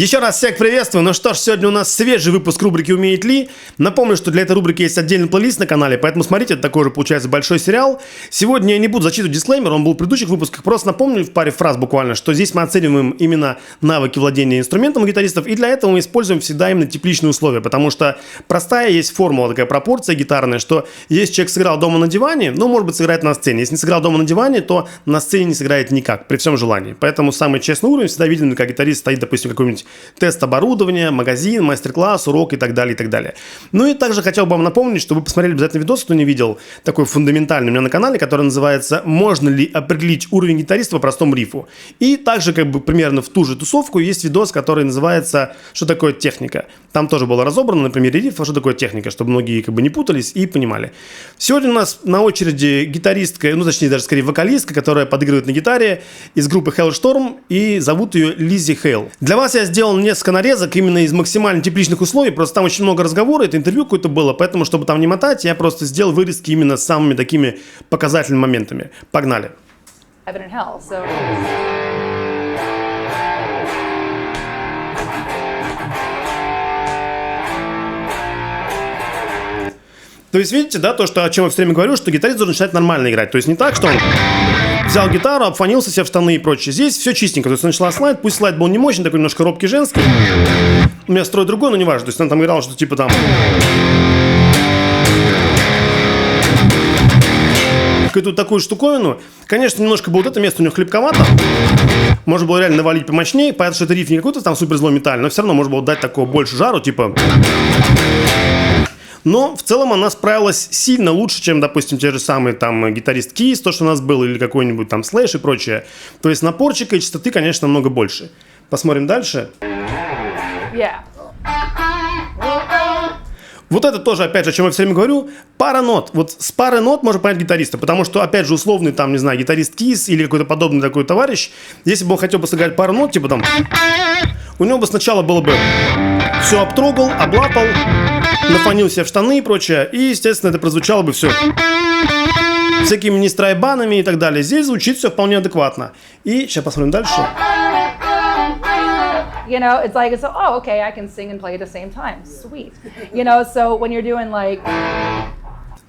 Еще раз всех приветствую. Ну что ж, сегодня у нас свежий выпуск рубрики «Умеет ли?». Напомню, что для этой рубрики есть отдельный плейлист на канале, поэтому смотрите, это такой же получается большой сериал. Сегодня я не буду зачитывать дисклеймер, он был в предыдущих выпусках. Просто напомню в паре фраз буквально, что здесь мы оцениваем именно навыки владения инструментом у гитаристов, и для этого мы используем всегда именно тепличные условия, потому что простая есть формула, такая пропорция гитарная, что если человек сыграл дома на диване, ну, может быть, сыграет на сцене. Если не сыграл дома на диване, то на сцене не сыграет никак, при всем желании. Поэтому самый честный уровень всегда виден, как гитарист стоит, допустим, какой-нибудь тест оборудования, магазин, мастер-класс, урок и так далее, и так далее. Ну и также хотел бы вам напомнить, что вы посмотрели обязательно видос, кто не видел, такой фундаментальный у меня на канале, который называется «Можно ли определить уровень гитариста по простому рифу?». И также как бы примерно в ту же тусовку есть видос, который называется «Что такое техника?». Там тоже было разобрано на примере рифа, что такое техника, чтобы многие как бы не путались и понимали. Сегодня у нас на очереди гитаристка, ну точнее даже скорее вокалистка, которая подыгрывает на гитаре из группы Hellstorm, и зовут ее Лиззи Хейл. Для вас я сделал несколько нарезок именно из максимально тепличных условий, просто там очень много разговора, это интервью какое-то было, поэтому, чтобы там не мотать, я просто сделал вырезки именно с самыми такими показательными моментами. Погнали! То есть, видите, да, то, что, о чем я все время говорю, что гитарист должен начинать нормально играть. То есть, не так, что он взял гитару, обфанился себе в штаны и прочее. Здесь все чистенько. То есть, начала слайд, пусть слайд был не мощный, такой немножко робкий женский. У меня строй другой, но не важно. То есть, он там играл, что типа там какую-то такую штуковину. Конечно, немножко было вот это место у него хлипковато. Можно было реально навалить помощнее. Понятно, что это риф не какой-то там супер злой металл, но все равно можно было дать такого больше жару, типа. Но в целом она справилась сильно лучше, чем, допустим, те же самые там гитарист Кис, то, что у нас был, или какой-нибудь там Слэш и прочее. То есть напорчика и частоты, конечно, намного больше. Посмотрим дальше. Вот это тоже, опять же, о чем я все время говорю, пара нот. Вот с парой нот можно понять гитариста, потому что, опять же, условный, там, не знаю, гитарист Кис или какой-то подобный такой товарищ, если бы он хотел бы сыграть пару нот, типа там, у него бы сначала было бы все обтрогал, облапал, нафонил себя в штаны и прочее, и, естественно, это прозвучало бы все всякими нестрайбанами и так далее. Здесь звучит все вполне адекватно. И сейчас посмотрим дальше. You know, it's like, oh, okay, I can sing and play at the same time. Sweet. You know, so when you're doing like...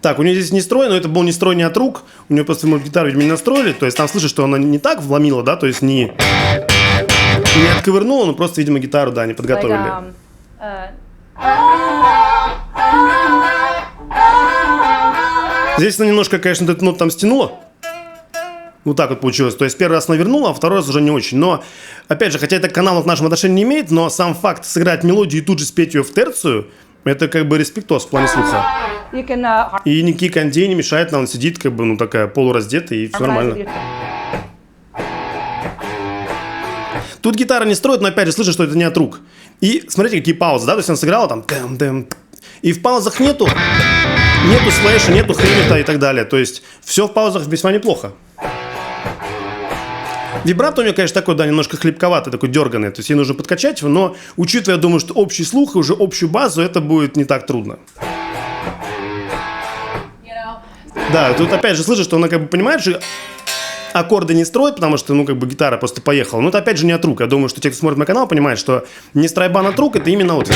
Так, у нее здесь не строй, но это был не строй не от рук. У нее просто гитару, видимо, не настроили. То есть там слышишь, что она не так вломила, да, то есть не отковырнула, но просто, видимо, гитару, да, не подготовили. Здесь она немножко, конечно, эту ноту там стянула. Вот так вот получилось. То есть первый раз она вернула, а второй раз уже не очень. Но, опять же, хотя это к каналу к нашему отношению не имеет, но сам факт сыграть мелодию и тут же спеть ее в терцию, это как бы респектос в плане слуха. И никакие кондей не мешает, она сидит как бы, ну, такая полураздетая, и все нормально. Тут гитара не строит, но опять же слышишь, что это не от рук. И смотрите, какие паузы, да, то есть она сыграла там, и в паузах нету слэша, нету хэммета и так далее. То есть все в паузах весьма неплохо. Вибрато у него, конечно, такой, да, немножко хлипковатый, такой дерганый. То есть ей нужно подкачать его, но учитывая, я думаю, что общий слух и уже общую базу, это будет не так трудно. Да, тут опять же слышишь, что она как бы понимает, что аккорды не строит, потому что, ну, как бы гитара просто поехала. Но это опять же не от рук. Я думаю, что те, кто смотрит мой канал, понимают, что не страйбан от рук, это именно вот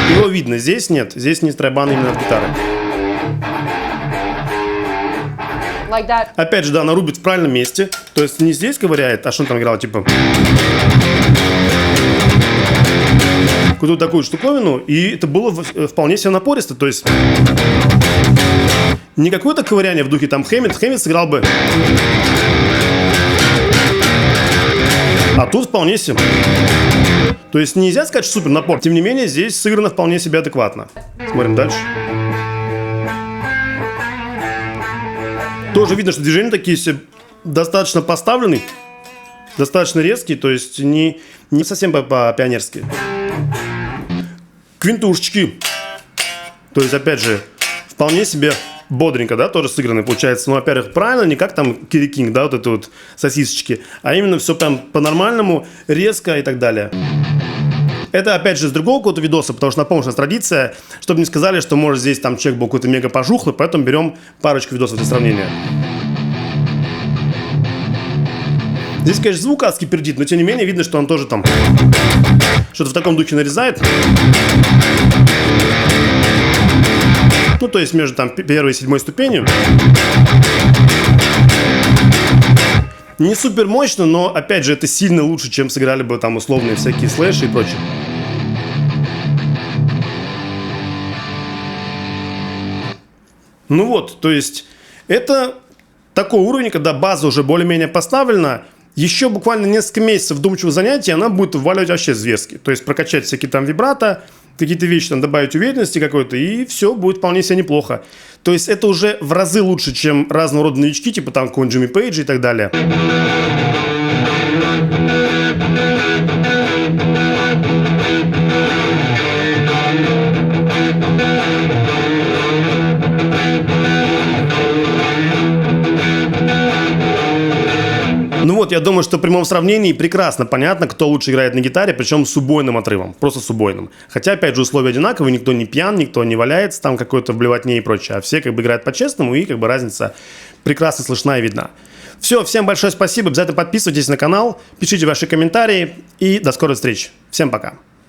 его видно. Здесь нет, здесь не страйбан именно от гитары. Like that. Опять же, да, она рубит в правильном месте. То есть не здесь ковыряет, а что он там играл, типа какую-то такую штуковину, и это было вполне себе напористо. То есть не какое-то ковыряние в духе там Хэммет сыграл бы. А тут вполне себе. То есть нельзя сказать, что супер напор. Тем не менее, здесь сыграно вполне себе адекватно. Смотрим дальше. Тоже видно, что движения такие достаточно поставлены, достаточно резкие, то есть не совсем по-пионерски. Квинтушечки. То есть, опять же, вполне себе бодренько, да, тоже сыграны, получается. Ну, во-первых, правильно, не как там Кири Кинг, да, вот это вот сосисочки, а именно все прям по-нормальному, резко и так далее. Это, опять же, с другого какого-то видоса, потому что, напомню, что у нас традиция, чтобы не сказали, что, может, здесь там человек был какой-то мега пожухлый, поэтому берем парочку видосов для сравнения. Здесь, конечно, звук адский пердит, но, тем не менее, видно, что он тоже там Что-то в таком духе нарезает. Ну, то есть между там первой и седьмой ступенью. Не супер мощно, но, опять же, это сильно лучше, чем сыграли бы там условные всякие слэши и прочее. Ну вот, то есть это такой уровень, когда база уже более-менее поставлена. Еще буквально несколько месяцев вдумчивого занятия она будет вваливать вообще зверски. То есть прокачать всякие там вибрато, какие-то вещи там добавить уверенности какой-то, и все будет вполне себе неплохо. То есть это уже в разы лучше, чем разного рода новички, типа там какой-нибудь Джимми Пейджа и так далее. Ну вот, я думаю, что в прямом сравнении прекрасно понятно, кто лучше играет на гитаре, причем с убойным отрывом, просто с убойным. Хотя, опять же, условия одинаковые, никто не пьян, никто не валяется, там какой-то в блевотне и прочее, а все как бы играют по-честному, и как бы разница прекрасно слышна и видна. Все, всем большое спасибо, обязательно подписывайтесь на канал, пишите ваши комментарии, и до скорой встречи. Всем пока.